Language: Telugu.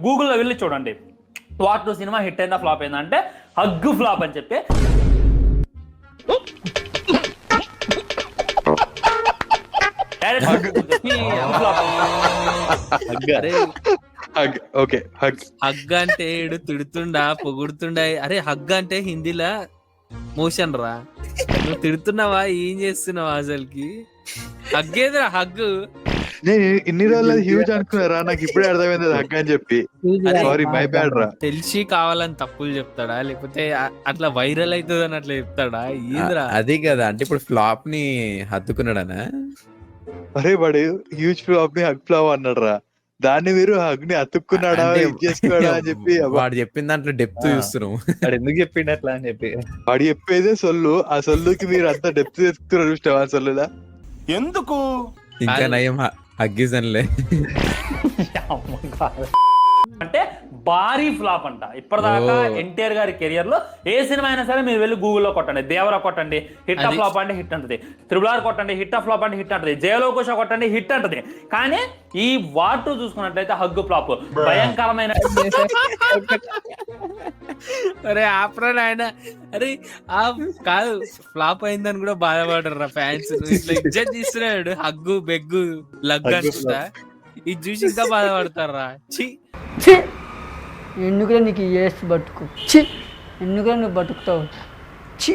గూగుల్లో వెళ్ళి చూడండి వార్ 2 సినిమా హిట్ అయిందా ఫ్లాప్ అయిందా అంటే హగ్ ఫ్లాప్ అని చెప్పి హగ్ అంటే ఏడు తిడుతుండా పొగుడుతుండా? అరే హగ్ అంటే హిందీలా మోషన్ రా, నువ్వు తిడుతున్నావా ఏం చేస్తున్నావా అసలుకి? హగ్ ఏదిరా హగ్? నేను ఇన్ని రోజులు హ్యూజ్ అనుకున్నారా, నాకు ఇప్పుడే అర్థమైంది హగ్ అని చెప్పి. సారీ మై బ్యాడ్ రా. తెలిసి కావాలని తప్పులు చెప్తాడా లేకపోతే అట్లా వైరల్ అవుతుంది అని అట్లా చెప్తాడా? ఏందిరా అది కదా, అంటే ఇప్పుడు ఫ్లాప్ ని హత్తుకున్నాడనా? అరే వాడు హ్యూజ్ ఫ్లాప్ ని హగ్ ఫ్లాప్ అన్నాడు రా, దాన్ని మీరు హగ్ ని అతుక్కున్నాడా చేసుకున్నాడా అని చెప్పి వాడు చెప్పిన దాంట్లో డెప్త్ చూస్తున్నాం. వాడు ఎందుకు చెప్పిండు అట్లా అని చెప్పి. వాడు చెప్పేదే సొల్లు, ఆ సొల్లుకి మీరు అంత డెప్త్ తెస్తున్నారు చూస్తావా సొల్లులా? ఎందుకు ఇంకా నయం హగ్గిజన్లే. అంటే భారీ ఫ్లాప్ అంట. ఇప్పటిదాకా ఎన్టీఆర్ గారి కెరియర్ లో ఏ సినిమా అయినా సరే మీరు వెళ్ళి గూగుల్లో కొట్టండి, దేవరా కొట్టండి హిట్ ఆఫ్ ఫ్లాప్ అంటే హిట్ అంటది, RRR కొట్టండి హిట్ ఆఫ్ ఫ్లాప్ అంటే హిట్ అంటది, జయలోకుష కొట్టండి హిట్ అంటది. కానీ ఈ వార్ 2 చూసుకున్నట్లయితే హగ్ ఫ్లాప్ భయంకరమైన. అరే ఆపరా నాయన. అరే ఆ కాదు ఫ్లాప్ అయిందని కూడా బాధపడరా ఫ్యాన్స్. ఇట్లా ఇజ్జత్ తీస్తున్నాడు హగ్గు బెగ్గు లగ్ అనుకుంటా, ఇది చూసి ఇంకా బాధపడతారా? ఛీ ఎందుకురా నీకు ఏసి బతుకు, ఛీ ఎందుకురా నువ్వు బతుకుతావు, ఛీ.